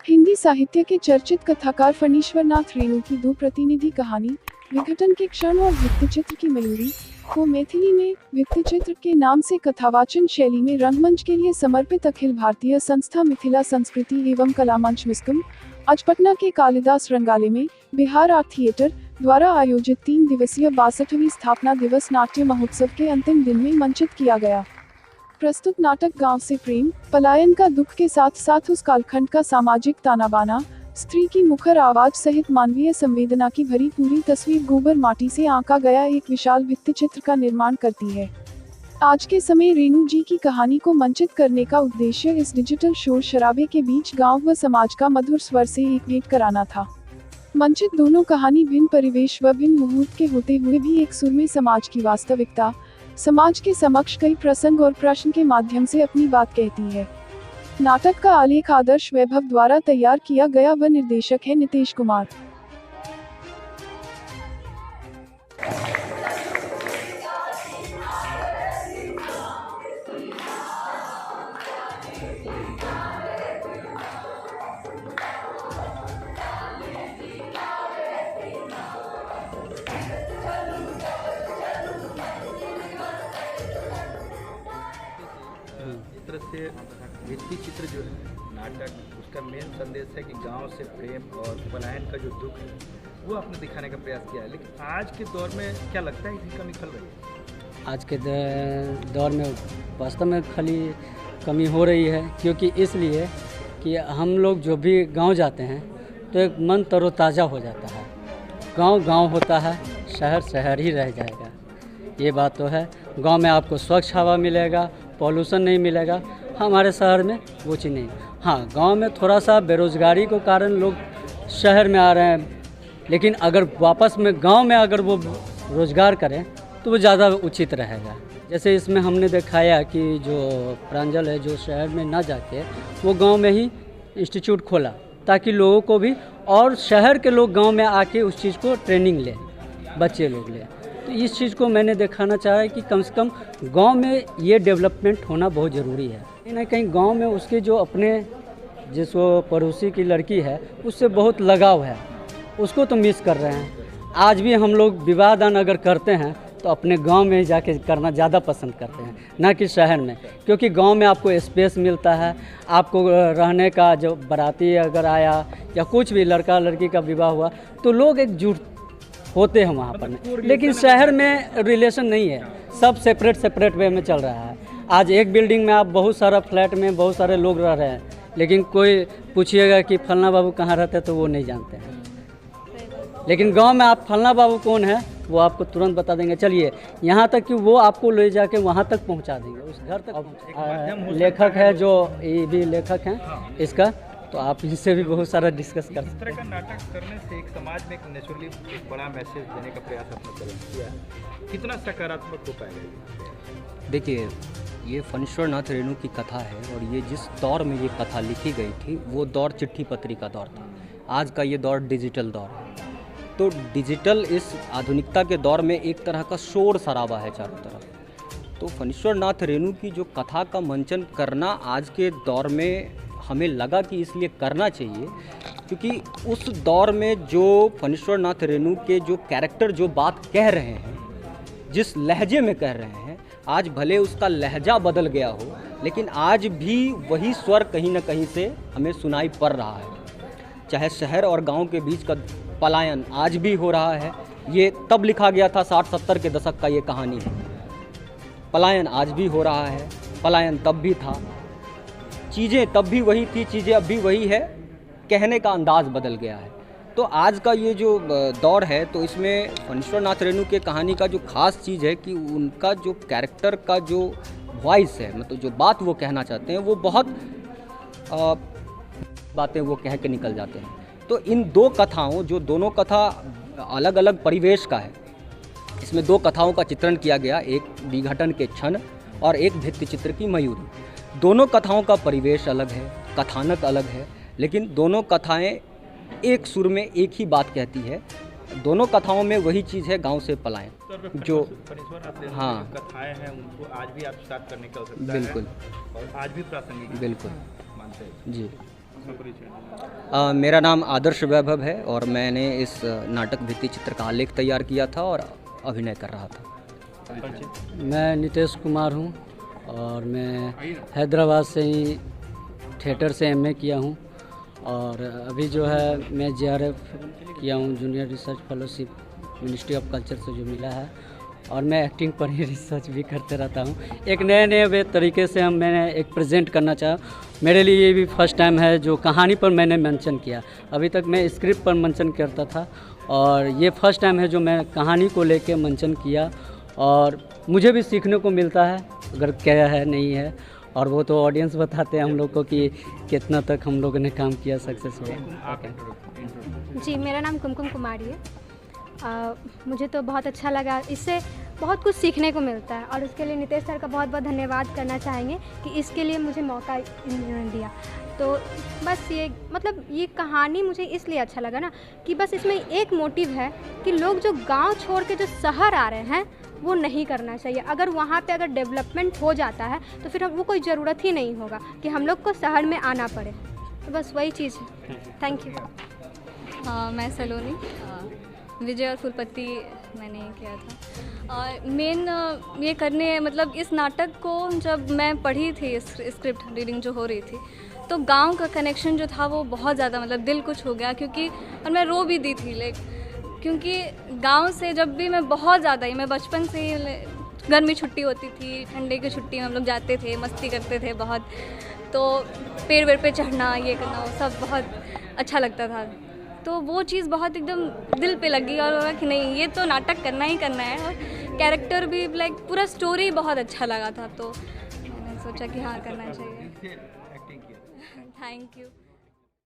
हिंदी साहित्य के चर्चित कथाकार फणीश्वरनाथ रेणु की दो प्रतिनिधि कहानी विघटन के क्षण और भित्तिचित्र की मयूरी को मैथिली में भित्तिचित्र के नाम से कथावाचन शैली में रंगमंच के लिए समर्पित अखिल भारतीय संस्था मिथिला संस्कृति एवं कला मंच मिस्कम आज पटना के कालिदास रंगालय में बिहार आर्ट थिएटर द्वारा आयोजित 3 दिवसीय 62वीं स्थापना दिवस नाट्य महोत्सव के अंतिम दिन में मंचित किया गया। प्रस्तुत नाटक गांव से प्रेम, पलायन का दुख के साथ साथ उस कालखंड का सामाजिक तानाबाना, स्त्री की मुखर आवाज सहित मानवीय संवेदना की भरी पूरी तस्वीर गोबर माटी से आंका गया एक विशाल भित्तिचित्र का निर्माण करती है। आज के समय रेणु जी की कहानी को मंचित करने का उद्देश्य इस डिजिटल शोर शराबे के बीच गांव व समाज का मधुर स्वर से एकवेट कराना था। मंचित दोनों कहानी भिन्न परिवेश व भिन्न मुहूर्त के होते हुए भी एक सुर में समाज की वास्तविकता, समाज के समक्ष कई प्रसंग और प्रश्न के माध्यम से अपनी बात कहती है। नाटक का आलेख आदर्श वैभव द्वारा तैयार किया गया व निर्देशक है नितेश कुमार। इस तरह से भित्ति चित्र जो है नाटक, उसका मेन संदेश है कि गांव से प्रेम और पलायन का जो दुख है वो आपने दिखाने का प्रयास किया है। लेकिन आज के दौर में क्या लगता है इसकी कमी खल रही है? आज के दौर में वास्तव में खाली कमी हो रही है, क्योंकि इसलिए कि हम लोग जो भी गांव जाते हैं तो एक मन तरोताज़ा हो जाता है। गांव गांव होता है, शहर शहर ही रह जाएगा। ये बात तो है। गांव में आपको स्वच्छ हवा मिलेगा, पॉल्यूशन नहीं मिलेगा। हमारे शहर में वो चीज़ नहीं। हाँ, गांव में थोड़ा सा बेरोज़गारी के कारण लोग शहर में आ रहे हैं, लेकिन अगर वापस में गांव में अगर वो रोज़गार करें तो वो ज़्यादा उचित रहेगा। जैसे इसमें हमने दिखाया कि जो प्रांजल है जो शहर में ना जाके वो गांव में ही इंस्टीट्यूट खोला, ताकि लोगों को भी और शहर के लोग गांव में आके उस चीज़ को ट्रेनिंग लें, बच्चे लोग लें। तो इस चीज़ को मैंने दिखाना चाहा कि कम से कम गांव में ये डेवलपमेंट होना बहुत ज़रूरी है। कहीं ना कहीं गांव में उसके जो अपने जिस वो पड़ोसी की लड़की है उससे बहुत लगाव है, उसको तो मिस कर रहे हैं। आज भी हम लोग विवाह दान अगर करते हैं तो अपने गांव में जाके करना ज़्यादा पसंद करते हैं, ना कि शहर में, क्योंकि गांव में आपको स्पेस मिलता है, आपको रहने का। जो बाराती अगर आया या कुछ भी लड़का लड़की का विवाह हुआ तो लोग एकजुट होते हैं वहाँ पर। लेकिन शहर में रिलेशन नहीं है, सब सेपरेट वे में चल रहा है। आज एक बिल्डिंग में आप बहुत सारा फ्लैट में बहुत सारे लोग रह रहे हैं, लेकिन कोई पूछिएगा कि फलना बाबू कहाँ रहते हैं तो वो नहीं जानते हैं। लेकिन गांव में आप फलना बाबू कौन है वो आपको तुरंत बता देंगे। चलिए यहाँ तक कि वो आपको ले जाके वहाँ तक पहुँचा देंगे, उस घर तक। लेखक है जो ये भी लेखक हैं इसका, तो आप इससे भी बहुत सारा डिस्कस कर सकते हैं। इस तरह का नाटक करने से एक समाज में एक नेचुरली एक बड़ा मैसेज देने का प्रयास आपने किया है, कितना सकारात्मक हो पाएगा? देखिए, ये फणीश्वरनाथ रेणु की कथा है और ये जिस दौर में ये कथा लिखी गई थी वो दौर चिट्ठी पत्री का दौर था। आज का ये दौर डिजिटल दौर है। तो डिजिटल इस आधुनिकता के दौर में एक तरह का शोर शराबा है चारों तरफ। तो फणीश्वरनाथ रेणु की जो कथा का मंचन करना आज के दौर में हमें लगा कि इसलिए करना चाहिए, क्योंकि उस दौर में जो फणीश्वरनाथ रेणु के जो कैरेक्टर जो बात कह रहे हैं, जिस लहजे में कह रहे हैं, आज भले उसका लहजा बदल गया हो, लेकिन आज भी वही स्वर कहीं ना कहीं से हमें सुनाई पड़ रहा है। चाहे शहर और गांव के बीच का पलायन आज भी हो रहा है। ये तब लिखा गया था 60-70 के दशक का ये कहानी है। पलायन आज भी हो रहा है, पलायन तब भी था, चीज़ें तब भी वही थी, चीज़ें अब भी वही है। कहने का अंदाज़ बदल गया है। तो आज का ये जो दौर है, तो इसमें फणीश्वर नाथ रेणु के कहानी का जो ख़ास चीज़ है कि उनका जो कैरेक्टर का जो वॉइस है, मतलब जो बात वो कहना चाहते हैं, वो बहुत बातें वो कह के निकल जाते हैं। तो इन दो कथाओं, जो दोनों कथा अलग अलग परिवेश का है, इसमें दो कथाओं का चित्रण किया गया, एक विघटन के क्षण और एक भित्ति चित्र की मयूरी। दोनों कथाओं का परिवेश अलग है, कथानक अलग है, लेकिन दोनों कथाएं एक सुर में एक ही बात कहती है। दोनों कथाओं में वही चीज़ है, गांव से पलाएं, जो हाँ कथाएं हैं उनको आज भी आत्मसात करने की आवश्यकता बिल्कुल है और आज भी प्रासंगिक बिल्कुल मानते हैं। जी। मेरा नाम आदर्श वैभव है और मैंने इस नाटक भित्ति चित्र का आलेख तैयार किया था और अभिनय कर रहा था। मैं नितेश कुमार हूँ और मैं हैदराबाद से ही थिएटर से एमए किया हूँ और अभी जो है मैं JRF किया हूँ, junior research fellowship ministry of culture से जो मिला है, और मैं एक्टिंग पर ही रिसर्च भी करते रहता हूँ। एक नए तरीके से मैंने एक प्रेजेंट करना चाहा। मेरे लिए ये भी फर्स्ट टाइम है जो कहानी पर मैंने मेंशन किया। अभी तक मैं स्क्रिप्ट पर मेंशन करता था और ये फर्स्ट टाइम है जो मैं कहानी को लेके मेंशन किया, और मुझे भी सीखने को मिलता है अगर क्या है नहीं है, और वो तो ऑडियंस बताते हैं हम लोग को कि कितना तक हम लोगों ने काम किया सक्सेसफुल। जी, मेरा नाम कुमकुम कुमारी है। मुझे तो बहुत अच्छा लगा, इससे बहुत कुछ सीखने को मिलता है और उसके लिए नितेश सर का बहुत बहुत धन्यवाद करना चाहेंगे कि इसके लिए मुझे मौका दिया। तो बस ये मतलब ये कहानी मुझे इसलिए अच्छा लगा ना कि बस इसमें एक मोटिव है कि लोग जो गांव छोड़ के जो शहर आ रहे हैं वो नहीं करना चाहिए। अगर वहाँ पे अगर डेवलपमेंट हो जाता है तो फिर वो कोई ज़रूरत ही नहीं होगा कि हम लोग को शहर में आना पड़े। तो बस वही चीज़ है। Thank you. मैं सलोनी, विजय और फूलपत्ती मैंने किया था। और मेन ये करने मतलब इस नाटक को जब मैं पढ़ी थी, स्क्रिप्ट रीडिंग जो हो रही थी, तो गांव का कनेक्शन जो था वो बहुत ज़्यादा मतलब दिल कुछ हो गया, क्योंकि और मैं रो भी दी थी क्योंकि गांव से जब भी मैं बहुत ज़्यादा ही, मैं बचपन से ही गर्मी छुट्टी होती थी, ठंडे की छुट्टी में हम लोग जाते थे, मस्ती करते थे बहुत, तो पेड़ वेड़ पे चढ़ना, ये करना, वो सब बहुत अच्छा लगता था। तो वो चीज़ बहुत एकदम दिल पे लगी और लगा कि नहीं, ये तो नाटक करना ही करना है। और कैरेक्टर भी पूरा स्टोरी बहुत अच्छा लगा था, तो मैंने सोचा कि हाँ करना चाहिए। Thank you.